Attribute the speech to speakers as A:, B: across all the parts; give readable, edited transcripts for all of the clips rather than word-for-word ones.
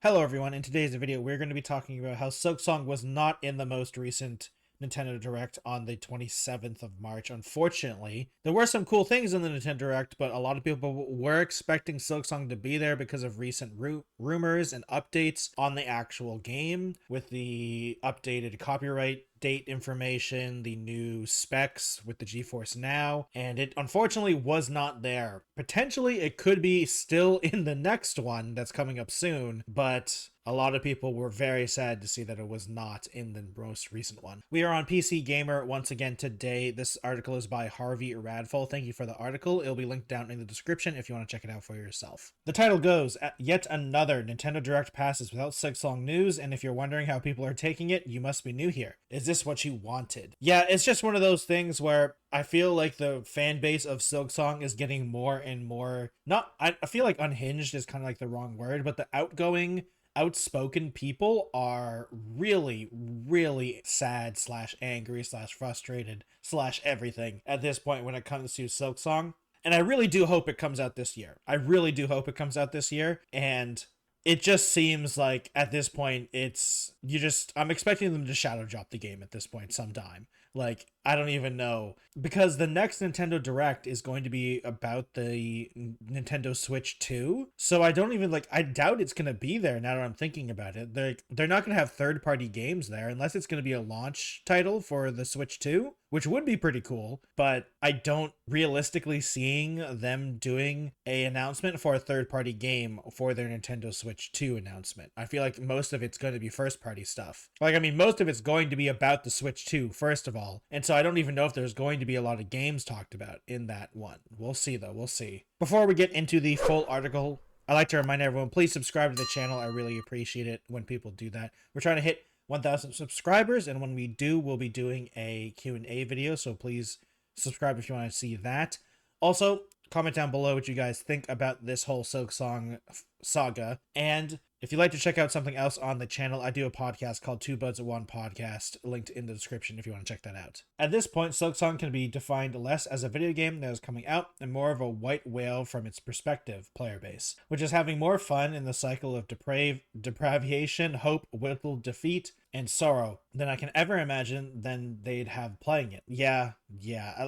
A: Hello everyone, in today's video we're going to be talking about how Silksong was not in the most recent Nintendo Direct on the 27th of March. Unfortunately, there were some cool things in the Nintendo Direct, but a lot of people were expecting Silksong to be there because of recent rumors and updates on the actual game, with the updated copyright date information, the new specs with the GeForce Now, and it unfortunately was not there. Potentially it could be still in the next one that's coming up soon, but a lot of people were very sad to see that it was not in the most recent one. We are on PC Gamer once again today. This article is by Harvey Radful. Thank you for the article. It'll be linked down in the description if you want to check it out for yourself. The title goes, yet another Nintendo Direct passes without Silksong news, and if you're wondering how people are taking it, you must be new here. Is this what you wanted? Yeah, it's just one of those things where I feel like the fan base of Silksong is getting more and more, I feel like unhinged is kind of like the wrong word, but the outspoken people are really sad / angry / frustrated / everything at this point when it comes to Silksong. And I really do hope it comes out this year. And it just seems like at this point I'm expecting them to shadow drop the game at this point sometime. Like, I don't even know, because the next Nintendo Direct is going to be about the Nintendo Switch 2. So I doubt it's going to be there now that I'm thinking about it. They're not going to have third-party games there unless it's going to be a launch title for the Switch 2, which would be pretty cool, but I don't realistically seeing them doing a announcement for a third-party game for their Nintendo Switch 2 announcement. I feel like most of it's going to be first-party stuff. Most of it's going to be about the Switch 2, first of all. And so I don't even know if there's going to be a lot of games talked about in that one. We'll see, though. We'll see. Before we get into the full article, I'd like to remind everyone, please subscribe to the channel. I really appreciate it when people do that. We're trying to hit 1,000 subscribers, and when we do, we'll be doing a Q&A video, so please subscribe if you want to see that. Also, comment down below what you guys think about this whole Silksong saga, and if you'd like to check out something else on the channel, I do a podcast called Two Buds at One Podcast, linked in the description if you want to check that out. At this point, Silksong can be defined less as a video game that is coming out and more of a white whale from its perspective player base, which is having more fun in the cycle of depravation, hope, will, defeat, and sorrow than I can ever imagine than they'd have playing it. Yeah,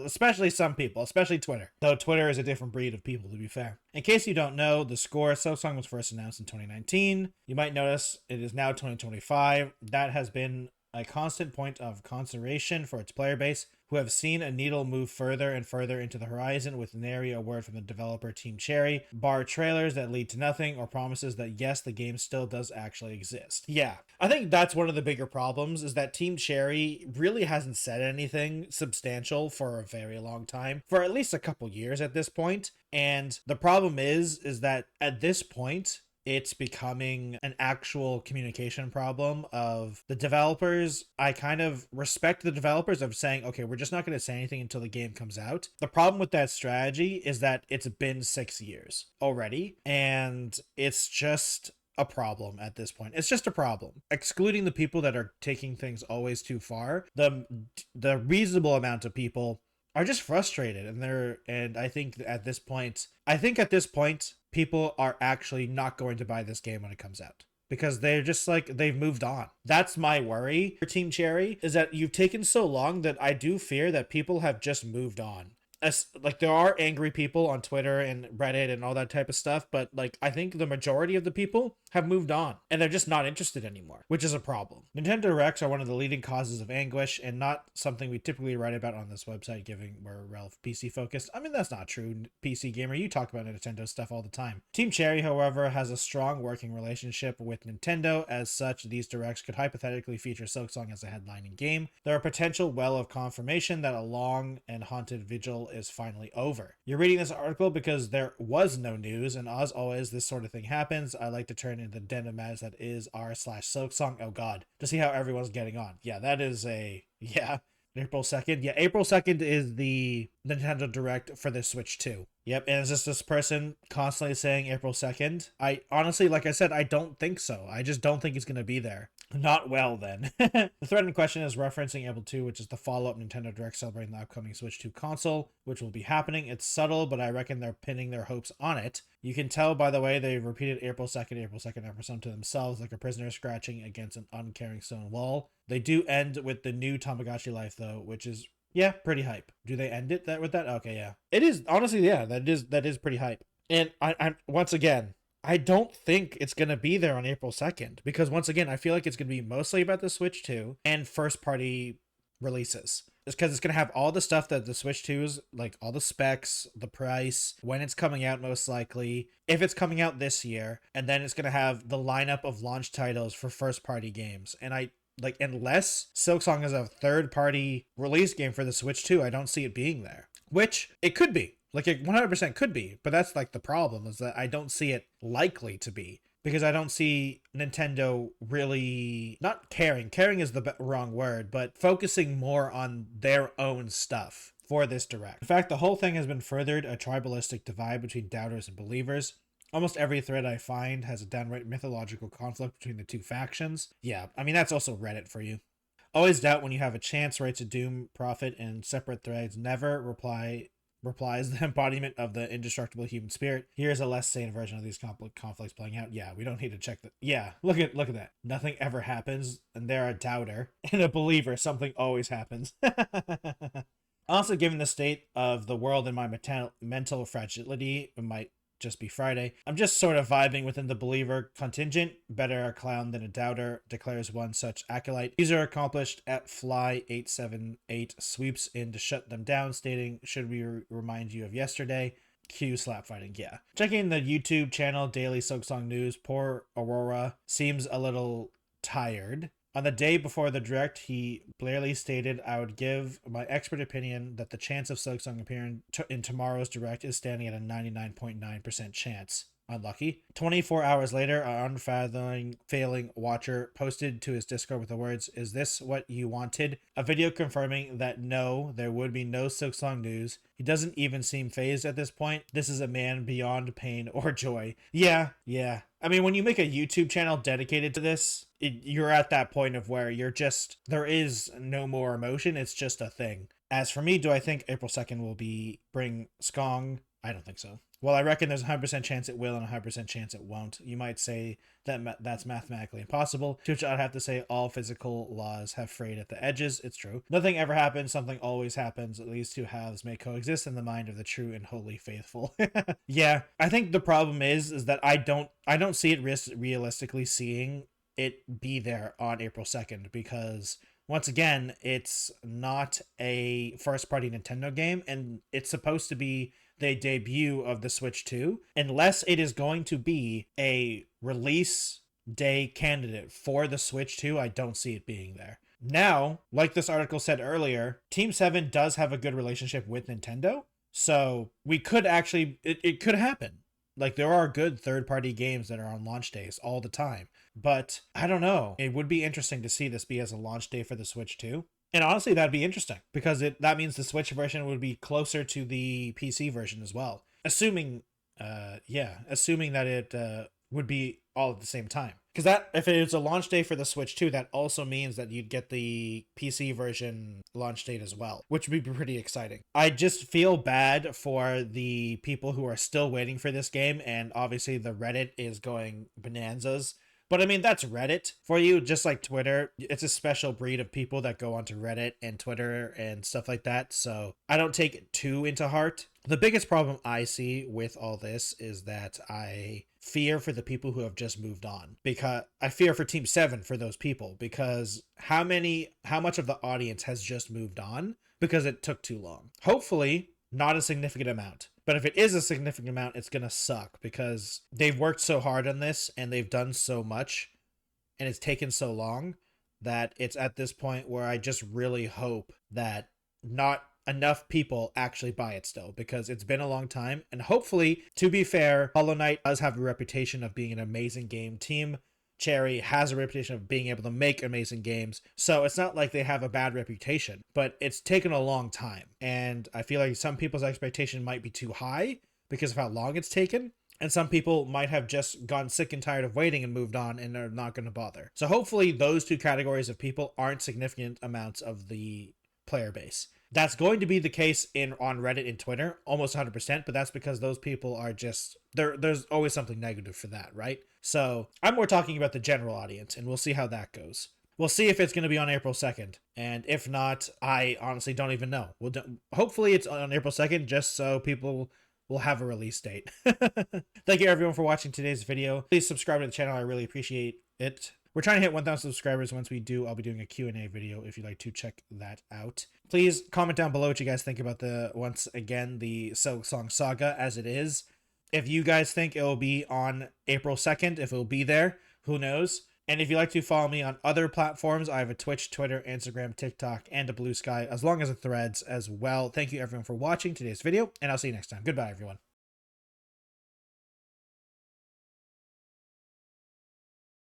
A: especially some people, especially Twitter. Though Twitter is a different breed of people, to be fair. In case you don't know, the score, Silksong was first announced in 2019. You might notice it is now 2025. That has been a constant point of consideration for its player base, who have seen a needle move further and further into the horizon with nary a word from the developer teamcherry, bar trailers that lead to nothing or promises that yes, the game still does actually exist. Yeah, I think that's one of the bigger problems, is that teamcherry really hasn't said anything substantial for a very long time, for at least a couple years at this point. And the problem is that at this point, it's becoming an actual communication problem of the developers. I kind of respect the developers of saying, okay, we're just not going to say anything until the game comes out. The problem with that strategy is that it's been 6 years already, and it's just a problem at this point. It's just a problem. Excluding the people that are taking things always too far, the reasonable amount of people are just frustrated, and I think at this point people are actually not going to buy this game when it comes out, because they're just like, they've moved on. That's my worry for teamcherry, is that you've taken so long that I do fear that people have just moved on. Like, there are angry people on Twitter and Reddit and all that type of stuff, but like, I think the majority of the people have moved on and they're just not interested anymore, which is a problem. Nintendo Directs are one of the leading causes of anguish and not something we typically write about on this website, given we're Ralph PC focused. I mean, that's not true, PC Gamer. You talk about Nintendo stuff all the time. teamcherry, however, has a strong working relationship with Nintendo. As such, these directs could hypothetically feature Silksong as a headlining game. There are potential well of confirmation that a long and haunted vigil is finally over. You're reading this article because there was no news, and as always, this sort of thing happens. I like to turn into the den of madness that is r/Silksong. Oh god, to see how everyone's getting on. Yeah, that is April 2nd. Yeah, April 2nd is the Nintendo Direct for the Switch 2. Yep, and it's just this person constantly saying April 2nd. I honestly, like I said, I don't think so. I just don't think it's going to be there. Not well, then. The thread in question is referencing Able 2, which is the follow-up Nintendo Direct celebrating the upcoming Switch 2 console, which will be happening. It's subtle, but I reckon they're pinning their hopes on it. You can tell by the way they repeated April 2nd, April 2nd, April 2nd to themselves like a prisoner scratching against an uncaring stone wall. They do end with the new Tamagotchi life, though, which is, yeah, pretty hype. Do they end it with that? Okay, yeah. It is, honestly, yeah, that is pretty hype. And I'm once again, I don't think it's going to be there on April 2nd because, once again, I feel like it's going to be mostly about the Switch 2 and first party releases. It's because it's going to have all the stuff that the Switch 2 is, like all the specs, the price, when it's coming out, most likely, if it's coming out this year, and then it's going to have the lineup of launch titles for first party games. And like, unless Silksong is a third party release game for the Switch 2, I don't see it being there, which it could be. Like, it 100% could be, but that's like the problem, is that I don't see it likely to be because I don't see Nintendo really not caring. Caring is the wrong word, but focusing more on their own stuff for this direct. In fact, the whole thing has been furthered a tribalistic divide between doubters and believers. Almost every thread I find has a downright mythological conflict between the two factions. Yeah, I mean, that's also Reddit for you. Always doubt when you have a chance, writes a Doom Prophet in separate threads. Never replies the embodiment of the indestructible human spirit. Here's a less sane version of these conflicts playing out. Yeah, we don't need to check that. Yeah, look at that. Nothing ever happens, and they're a doubter and a believer. Something always happens. Also, given the state of the world and my mental fragility, it might just be Friday. I'm just sort of vibing within the believer contingent. Better a clown than a doubter, declares one such acolyte. User accomplished at Fly878 sweeps in to shut them down, stating, should we remind you of yesterday? Q slap fighting, yeah. Checking the YouTube channel Daily Silksong News, poor Aurora seems a little tired. On the day before the direct, he clearly stated, I would give my expert opinion that the chance of Silksong appearing in tomorrow's direct is standing at a 99.9% chance. Unlucky. 24 hours later, an failing watcher posted to his Discord with the words, is this what you wanted? A video confirming that no, there would be no Silksong news. He doesn't even seem phased at this point. This is a man beyond pain or joy. Yeah. I mean, when you make a YouTube channel dedicated to this, you're at that point of where there is no more emotion. It's just a thing. As for me, do I think April 2nd will bring Skong? I don't think so. Well, I reckon there's a 100% chance it will and a 100% chance it won't. You might say that that's mathematically impossible, to which I'd have to say all physical laws have frayed at the edges. It's true. Nothing ever happens, something always happens. At least two halves may coexist in the mind of the true and wholly faithful. Yeah, I think the problem is that I don't see it realistically seeing it be there on April 2nd because once again, it's not a first-party Nintendo game, and it's supposed to be the debut of the Switch 2, unless it is going to be a release day candidate for the Switch 2, I don't see it being there. Now, like this article said earlier, Team 7 does have a good relationship with Nintendo, so we could actually, it could happen. Like, there are good third-party games that are on launch days all the time, but I don't know. It would be interesting to see this be as a launch day for the Switch 2. And honestly, that'd be interesting because that means the Switch version would be closer to the PC version as well. Assuming that it would be all at the same time. Because that, if it's a launch day for the Switch 2, that also means that you'd get the PC version launch date as well, which would be pretty exciting. I just feel bad for the people who are still waiting for this game, and obviously the Reddit is going bonanzas. But I mean, that's Reddit for you, just like Twitter. It's a special breed of people that go onto Reddit and Twitter and stuff like that. So I don't take it too into heart. The biggest problem I see with all this is that I fear for the people who have just moved on, because I fear for Team 7 for those people, because how much of the audience has just moved on because it took too long? Hopefully not a significant amount. But if it is a significant amount, it's going to suck because they've worked so hard on this and they've done so much and it's taken so long that it's at this point where I just really hope that not enough people actually buy it still, because it's been a long time. And hopefully, to be fair, Hollow Knight does have a reputation of being an amazing game. Teamcherry has a reputation of being able to make amazing games, so it's not like they have a bad reputation, but it's taken a long time, and I feel like some people's expectation might be too high because of how long it's taken. And some people might have just gone sick and tired of waiting and moved on and are not going to bother. So hopefully those two categories of people aren't significant amounts of the player base. That's going to be the case on Reddit and Twitter, almost 100%, but that's because those people are just there's always something negative for that, right? So I'm more talking about the general audience, and we'll see how that goes. We'll see if it's going to be on April 2nd, and if not, I honestly don't even know. Hopefully it's on April 2nd, just so people will have a release date. Thank you everyone for watching today's video. Please subscribe to the channel. I really appreciate it. We're trying to hit 1,000 subscribers. Once we do, I'll be doing a Q&A video if you'd like to check that out. Please comment down below what you guys think about once again, the Silksong saga as it is. If you guys think it will be on April 2nd, if it will be there, who knows? And if you'd like to follow me on other platforms, I have a Twitch, Twitter, Instagram, TikTok, and a Blue Sky, as long as a Threads as well. Thank you everyone for watching today's video, and I'll see you next time. Goodbye, everyone.